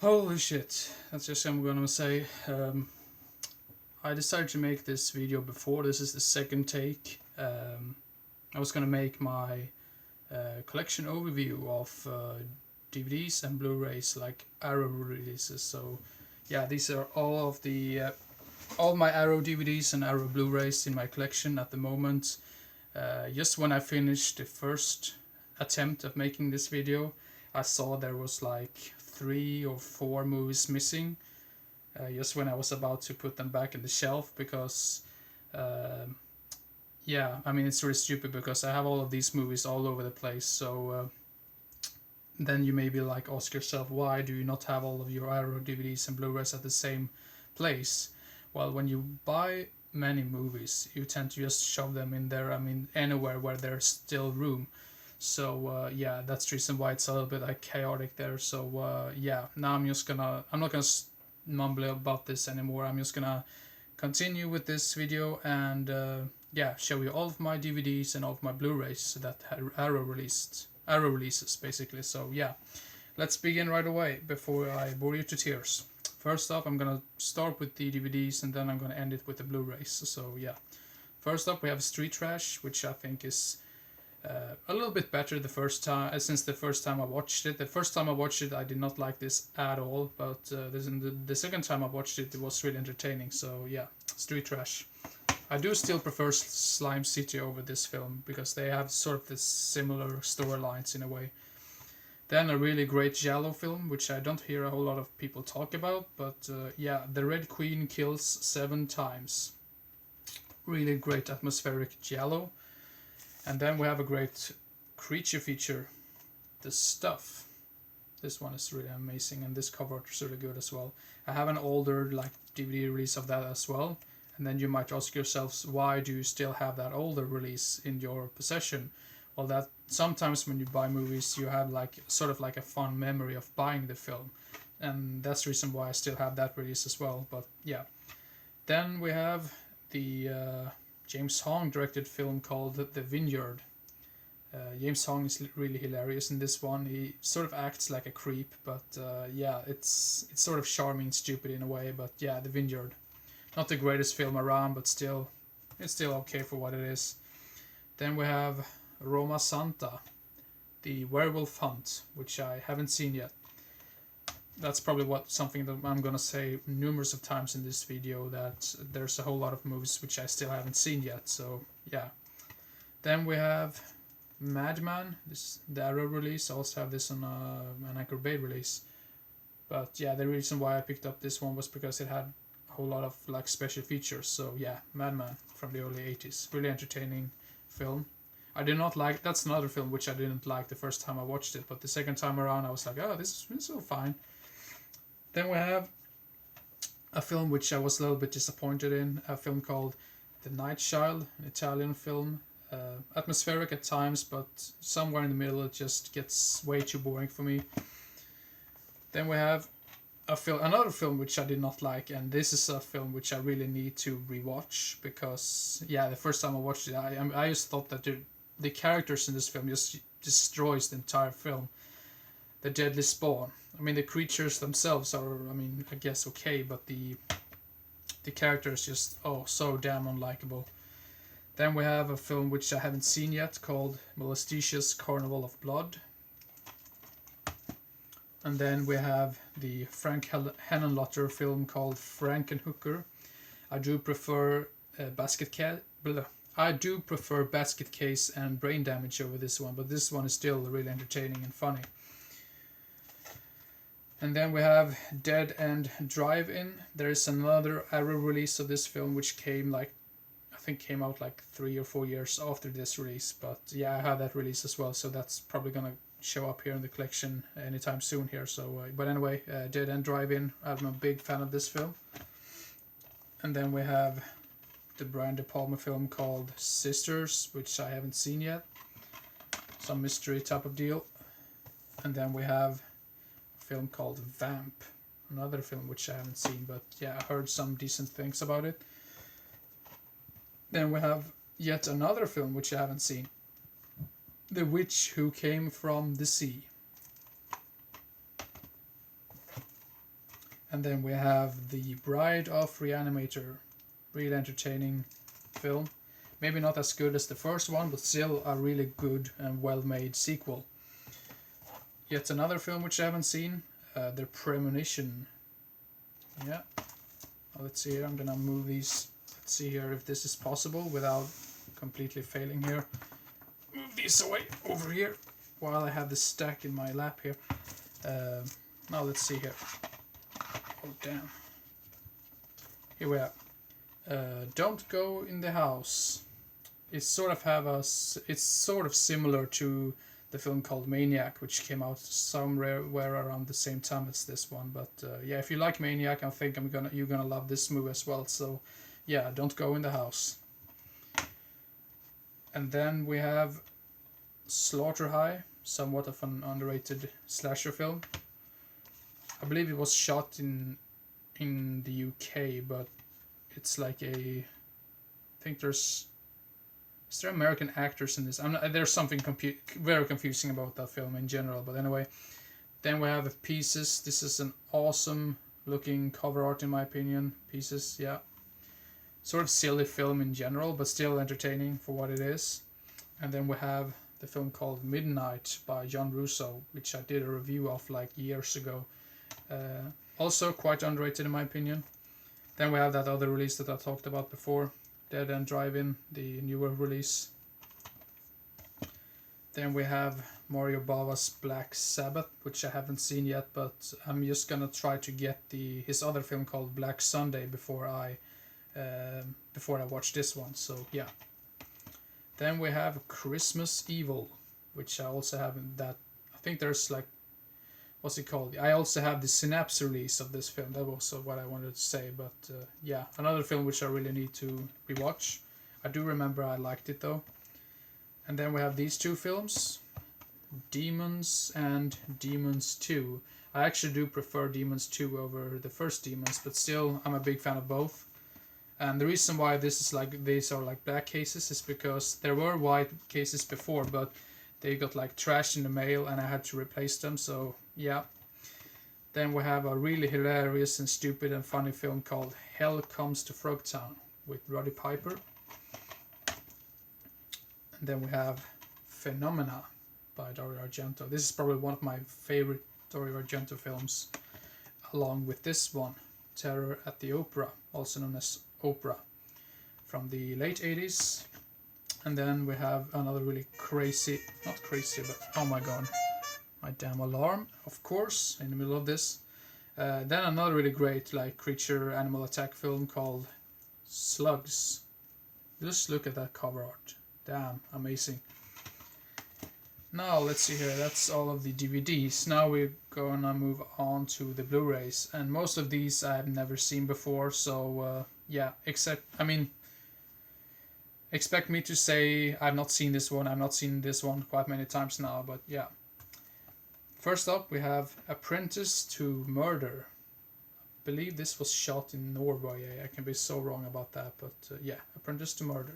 Holy shit, that's just what I'm gonna say. I decided to make this video before. This is the second take. I was gonna make my collection overview of DVDs and Blu-rays, like Arrow releases. So yeah, these are all of the all my Arrow DVDs and Arrow Blu-rays in my collection at the moment. Just when I finished the first attempt of making this video, I saw there was like 3 or 4 movies missing. Just when I was about to put them back in the shelf, because yeah, I mean, it's really stupid because I have all of these movies all over the place. So then you maybe like ask yourself, why do you not have all of your Arrow DVDs and Blu-rays at the same place? Well, when you buy many movies, you tend to just shove them in there. I mean, anywhere where there's still room. So yeah, that's the reason why it's a little bit like chaotic there. So yeah, now I'm not gonna mumble about this anymore. I'm just gonna continue with this video and yeah, show you all of my DVDs and all of my Blu-rays that Arrow releases basically. So yeah, let's begin right away before I bore you to tears. First off, I'm gonna start with the DVDs and then I'm gonna end it with the Blu-rays. So yeah, first up we have Street Trash, which I think is a little bit better the first time, since the first time I watched it. The first time I watched it, I did not like this at all, but the second time I watched it, it was really entertaining. So yeah, Street Trash. I do still prefer Slime City over this film because they have sort of this similar storylines in a way. Then a really great Giallo film, which I don't hear a whole lot of people talk about, but yeah, The Red Queen Kills 7 Times. Really great atmospheric Giallo. And then we have a great creature feature, The Stuff. This one is really amazing, and this cover art is really good as well. I have an older like DVD release of that as well. And then you might ask yourselves, why do you still have that older release in your possession? Well, that sometimes when you buy movies, you have like sort of like a fun memory of buying the film, and that's the reason why I still have that release as well. But yeah, then we have the James Hong directed film called The Vineyard. James Hong is really hilarious in this one. He sort of acts like a creep, but yeah, it's sort of charming and stupid in a way. But yeah, The Vineyard. Not the greatest film around, but still, it's still okay for what it is. Then we have Roma Santa, the Werewolf Hunt, which I haven't seen yet. That's probably something that I'm gonna say numerous of times in this video, that there's a whole lot of movies which I still haven't seen yet. So yeah. Then we have Madman, the Arrow release. I also have this on an Anchor Bay release. But yeah, the reason why I picked up this one was because it had a whole lot of like special features. So yeah, Madman from the early 80s, really entertaining film. I did not like, that's another film which I didn't like the first time I watched it, but the second time around I was like, oh, this is so fine. Then we have a film which I was a little bit disappointed in, a film called The Night Child, an Italian film. Atmospheric at times, but somewhere in the middle it just gets way too boring for me. Then we have another film which I did not like, and this is a film which I really need to rewatch because yeah, the first time I watched it, I just thought that the characters in this film just destroys the entire film. The Deadly Spawn. I mean, the creatures themselves are, I mean, I guess okay, but the characters just so damn unlikable. Then we have a film which I haven't seen yet called Molestitious Carnival of Blood. And then we have the Frank Henenlotter film called Frankenhooker. I do prefer Basket Case and Brain Damage over this one, but this one is still really entertaining and funny. And then we have Dead End Drive-In. There is another Arrow release of this film which came out like 3 or 4 years after this release. But yeah, I have that release as well, so that's probably gonna show up here in the collection anytime soon here. So, but anyway, Dead End Drive-In. I'm a big fan of this film. And then we have the Brian De Palma film called Sisters, which I haven't seen yet. Some mystery type of deal. And then we have a film called Vamp, another film which I haven't seen, but yeah, I heard some decent things about it. Then we have yet another film which I haven't seen, The Witch Who Came from the Sea. And then we have The Bride of Reanimator. Really entertaining film. Maybe not as good as the first one, but still a really good and well-made sequel. Yet another film which I haven't seen, The Premonition. Yeah. Let's see here, I'm gonna move these. Let's see here if this is possible without completely failing here. Move these away over here while I have the stack in my lap here. Now let's see here. Oh damn. Here we are. Don't Go in the House. It's sort of similar to the film called Maniac, which came out somewhere around the same time as this one. But yeah, if you like Maniac, I think you're gonna love this movie as well. So yeah, Don't Go in the House. And then we have Slaughter High, somewhat of an underrated slasher film. I believe it was shot in the UK, but it's like I think is there American actors in this? There's something very confusing about that film in general, but anyway. Then we have Pieces. This is an awesome looking cover art in my opinion. Pieces, yeah. Sort of silly film in general, but still entertaining for what it is. And then we have the film called Midnight by John Russo, which I did a review of like years ago. Also quite underrated in my opinion. Then we have that other release that I talked about before, Dead End Drive-In, the newer release. Then we have Mario Bava's Black Sabbath, which I haven't seen yet, but I'm just gonna try to get his other film called Black Sunday before I watch this one. So yeah. Then we have Christmas Evil, which I also have in that. I think there's like, what's it called? I also have the Synapse release of this film. That was what I wanted to say. But yeah, another film which I really need to rewatch. I do remember I liked it though. And then we have these two films, Demons and Demons 2. I actually do prefer Demons 2 over the first Demons, but still I'm a big fan of both. And the reason why these are like black cases is because there were white cases before, but they got like trashed in the mail and I had to replace them, so yeah. Then we have a really hilarious and stupid and funny film called Hell Comes to Frogtown with Roddy Piper. And then we have Phenomena by Dario Argento. This is probably one of my favorite Dario Argento films, along with this one, Terror at the Opera, also known as Opera, from the late 80s. And then we have another really crazy, not crazy, but oh my god, my damn alarm, of course, in the middle of this. Then another really great like creature animal attack film called Slugs. Just look at that cover art. Damn, amazing. Now let's see here, that's all of the DVDs. Now we're gonna move on to the Blu-rays, and most of these I have never seen before, so yeah, expect me to say I've not seen this one quite many times now, but yeah. First up we have Apprentice to Murder. I believe this was shot in Norway. I can be so wrong about that, but yeah, Apprentice to Murder.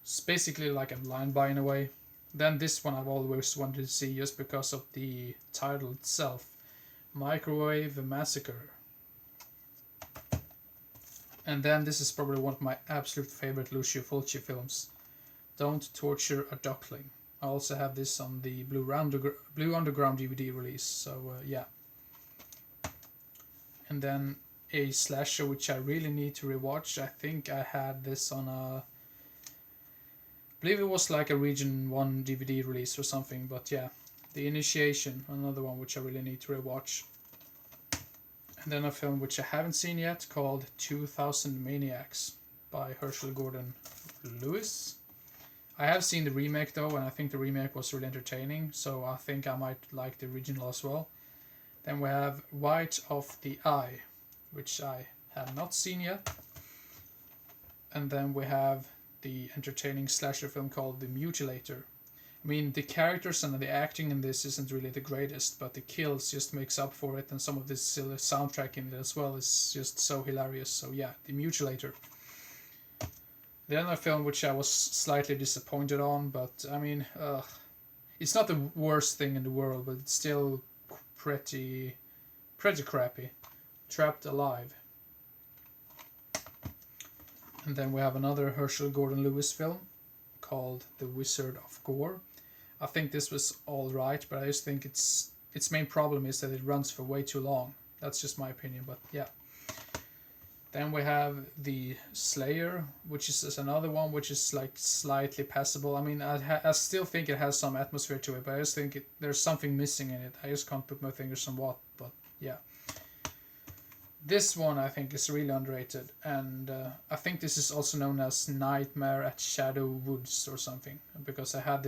It's basically like a blind buy in a way. Then this one I've always wanted to see just because of the title itself, Microwave Massacre. And then this is probably one of my absolute favorite Lucio Fulci films, Don't Torture a Duckling. I also have this on the Blue Underground DVD release, so yeah. And then a slasher which I really need to rewatch. I think I had this on I believe it was like a Region 1 DVD release or something, but yeah. The Initiation, another one which I really need to rewatch. And then a film which I haven't seen yet called 2000 Maniacs by Herschel Gordon Lewis. I have seen the remake though, and I think the remake was really entertaining, so I think I might like the original as well. Then we have White of the Eye, which I have not seen yet. And then we have the entertaining slasher film called The Mutilator. I mean, the characters and the acting in this isn't really the greatest, but the kills just makes up for it, and some of this silly soundtrack in it as well is just so hilarious. So yeah, The Mutilator. The other film which I was slightly disappointed on, but I mean, it's not the worst thing in the world, but it's still pretty pretty crappy. Trapped Alive. And then we have another Herschel Gordon Lewis film called The Wizard of Gore. I think this was alright, but I just think its main problem is that it runs for way too long. That's just my opinion, but yeah. Then we have The Slayer, which is another one which is like slightly passable. I mean, I still think it has some atmosphere to it, but I just think there's something missing in it. I just can't put my fingers on what, but yeah. This one I think is really underrated, and I think this is also known as Nightmare at Shadow Woods or something, because I have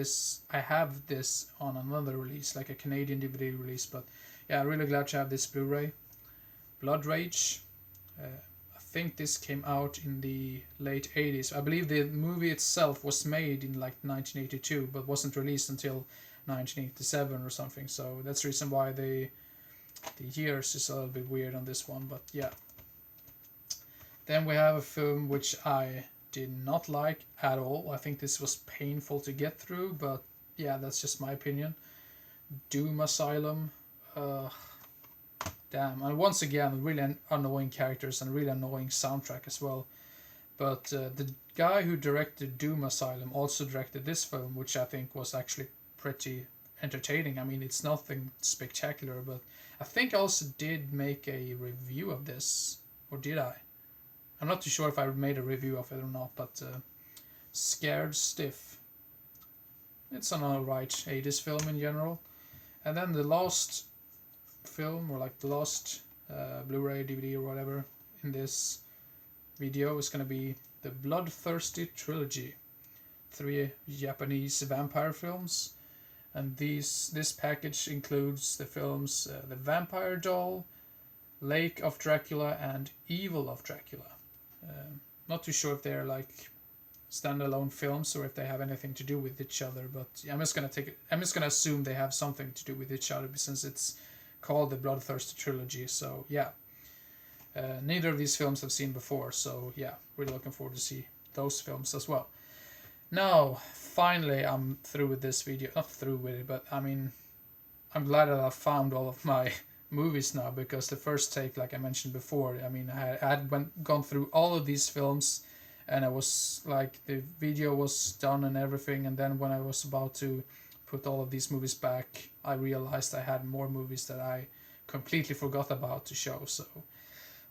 this on another release, like a Canadian DVD release, but yeah, I'm really glad to have this Blu-ray. Blood Rage. I think this came out in the late 80s. I believe the movie itself was made in like 1982, but wasn't released until 1987 or something, so that's the reason why the years is a little bit weird on this one, but yeah. Then we have a film which I did not like at all. I think this was painful to get through, but yeah, that's just my opinion. Doom Asylum. Damn, and once again, really annoying characters and really annoying soundtrack as well. But the guy who directed Doom Asylum also directed this film, which I think was actually pretty entertaining. I mean, it's nothing spectacular, but I think I also did make a review of this, or did I? I'm not too sure if I made a review of it or not, but Scared Stiff. It's an alright 80s film in general. And then the last film, or like the last Blu-ray, DVD or whatever in this video is going to be the Bloodthirsty Trilogy. 3 Japanese vampire films. And this package includes the films The Vampire Doll, Lake of Dracula, and Evil of Dracula. Not too sure if they're like standalone films or if they have anything to do with each other, but I'm just gonna assume they have something to do with each other since it's called the Bloodthirsty Trilogy. So yeah, neither of these films I've seen before, so yeah, really looking forward to see those films as well. Now, finally, I'm through with this video. Not through with it, but I mean, I'm glad that I found all of my movies now, because the first take, like I mentioned before, I mean, I had gone through all of these films, and I was like, the video was done and everything, and then when I was about to put all of these movies back, I realized I had more movies that I completely forgot about to show. So,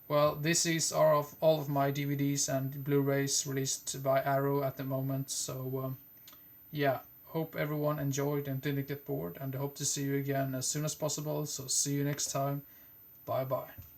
well, this is all of my DVDs and Blu-rays released by Arrow at the moment. So, yeah, hope everyone enjoyed and didn't get bored, and I hope to see you again as soon as possible. So, see you next time. Bye-bye.